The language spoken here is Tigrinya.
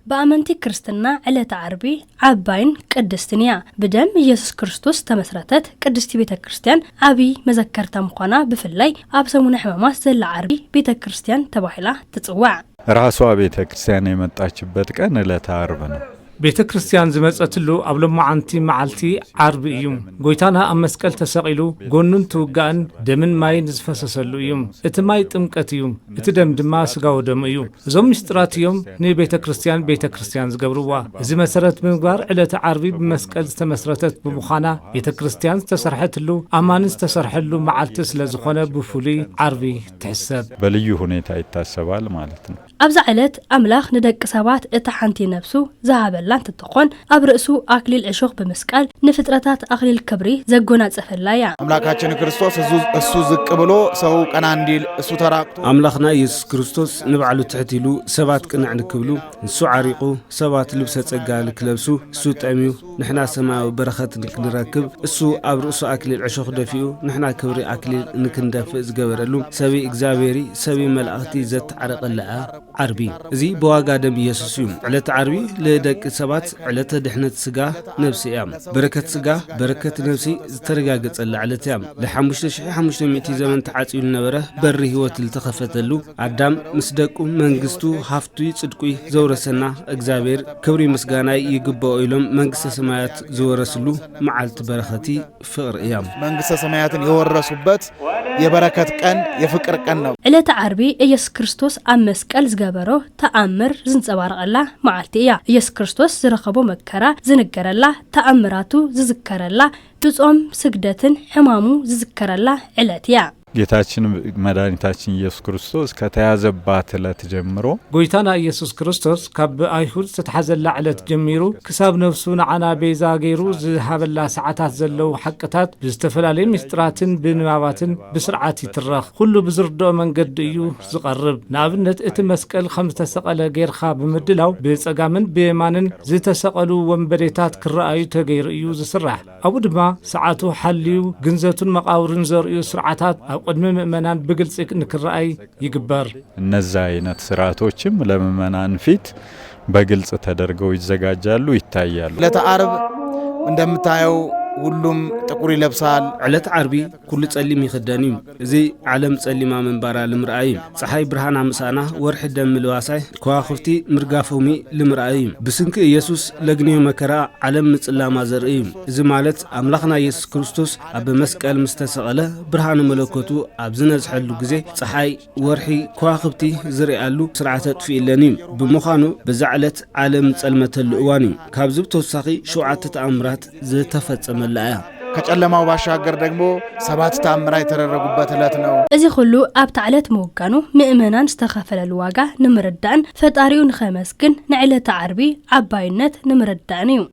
بأمانتي كريستنا على تعربي عباين قدستنيا بدم يسوع كريستوس تمسرتت قدستي بيت كريستيان أبي مذكرتا مقانا بفلاي أبسمون حمامات زل عربي بيت كريستيان تباحلا تتصوع راسوا بيت كريستيان يمطاچበት ቀን ዕለተ ዓርብ ነው ቤተ ክርስቲያን ዝመጸትሉ ኣብ ሎማዓንቲ መዓልቲ ዓርብ እዩ ጎይታና ኣብ መስቀል ተሰቂሉ ጎኑን ትውጋን ደምን ማይን ዝፈሰሰሉ እዩ እቲ ማይ ጥምቀት እዩ እቲ ደም ድማ ስጋው ደም እዩ እዞም ምስጢራት እዮም ንቤተ ክርስቲያን ዝገብርዋ እዚ መሰረት ምግባር ዕለተ ዓርቢ በመስቀል ዝተመስረተት ብምዃና ቤተ ክርስቲያን ተሰርሐትሉ ኣማን ዝተሰርሐሉ መዓልቲ ስለዝኾነ ብፉሊ ዓርቢ ትሕሰብ በልዩ ሁኔታ ይታሰባል ማለት ነው ኣብዛ ዕለት ኣምላኽ ንደቂ ሰባት እቲ ሓንቲ ነፍሱ ዝሃበላን ትተኾን ኣብ ርእሱ ኣክሊል ዕሾኽ በመስቀል ንፍጥረታት ኣክሊል ክብሪ ዘጎናጸፈላ ያ አምላካችን ክርስቶስ እሱ ዝቅ ብሎ ሰው ቀና እንዲል እሱ ተራቅቶ አምላኽና ኢየሱስ ክርስቶስ ንባዕሉ ትሕቲሉ ሰባት ቅንዕ ንክብሉ እሱ ዓሪቁ ሰባት ልብሰ ጸጋ ንክለብሱ እሱ ጠሚዩ ንሕና ሰማያዊ በረኸት ንክንረክብ እሱ ኣብ ርእሱ ኣክሊል ዕሾኽ ደፊኡ ንሕና ክብሪ ኣክሊል ንክንደፍእ ዝገበረሉ ሰቢ እግዚአብሔሪ ሰቢ መላእኽቲ ዘተዓረቀላ ዓርቢ እዚ በዋጋ ደም ኢየሱስ እዩ ዕለተ ዓርቢ ለደቂ ሰባት ዕለተ ድሕነት ስጋ ነፍሲ እያ በረከት ስጋ በረከት ነፍሲ ዝተረጋገጸላ ዕለት እያ ለ5500 ዘመን ተዓጽዩ ነበረ በሪ ህይወት ዝተኸፈተሉ አዳም ምስ ደቁ መንግስቱ ሃፍቱ ጽድቁ ዘውረሰና እግዚአብሔር ክብሪ ምስጋናይ ይግባው ኢሎም መንግስተ ሰማያት ዝወረስሉ መዓልት በረከቲ ፍቅር እያ መንግስተ ሰማያትን የወረሱበት የበረከት ቀን የፍቅር ቀን ነው ዕለተ ዓርቢ ኢየሱስ ክርስቶስ ኣብ መስቀል ዝገበሮ ተኣምር ዝንጸባረቀላ መዓልቲ እያ ኢየሱስ ክርስቶስ ዝረኸቦ መከራ ዝንገረላ ተኣምራቱ ዝዝከረላ ድጾም ስግደትን ሕማሙ ዝዝከረላ ዕለት እያ ጌታችን መድኃኒታችን ኢየሱስ ክርስቶስ ከተያዘባት ዕለት ጀምሮ ጎይታና ኢየሱስ ክርስቶስ ካብ አይሁድ ዝተሓዘላ ዕለት ጀሚሩ ክሳብ ነፍሱ ንዓና ቤዛ ገይሩ ዝሃበላ ሰዓታት ዘለው ሓቅታት ብዝተፈላለዩ ምስጢራትን ብንባባትን ብስርዓት ይትረኽ ኩሉ ብዝርድኦ መንገዲ እዩ ዝቐርብ ንኣብነት እቲ መስቀል ከም ዝተሰቀለ ጌርኻ ብምድላው ብጸጋምን ብየማንን ዝተሰቀሉ ወንበዴታት ክረአዩ ተገይሩ እዩ ዝስራሕ ኣብኡ ድማ ሰዓቱ ሓልዩ ግንዘቱን መቃብሩን ዘርእዩ ስርዓታት قدم مؤمنان بግልጽ ንክራይ ይግበር እነዛ አይነት ስርዓቶችም ለምእመናን ፊት በግልጽ ተደርገው ይዘጋጃሉ ይታያሉ ዕለተ ዓርብ እንደምታየው ሁሉም ጥቁር ይለብሳል ዕለተ ዓርቢ ኩሉ ጸሊም ይخدን እዩ እዚ ዓለም ጸሊማ መንባራ ለምርአይ ፀሐይ ብርሃን አምሳና ወርሕ ደም ልዋሳይ ከዋኽፍቲ ምርጋፎሚ ለምርአይ ብስንክ ኢየሱስ ለግኒዮ መከራ ዓለም ምጽላማ ዘርኢ እዚ ማለት አምላኽና ኢየሱስ ክርስቶስ ኣብ መስቀል ምስተሰቀለ ብርሃን መለኮቱ ኣብ ዝነጽሐሉ ግዜ ፀሐይ ወርሒ ከዋኽፍቲ ዝርአሉ ስርዓተ ጥፊኢለኒ ብምዃኑ በዛ ዕለት ዓለም ጸልመተሉ እዋን ካብ ዝብተወሳኺ 7 ተኣምራት ዝተፈጸመ መላያ ከጨለማው ባሻገር ደግሞ 7 ተአምራት የተደረጉበት ዕለት ነው እዚ ሁሉ ኣብ ታዕለት መወጋኑ ምእመናን ዝተኸፈለሉ ዋጋ ንምርዳን ፈጣሪው ንኸመስግን ንዕለተ ዓርቢ ዓባይነት ንምርዳን እዩ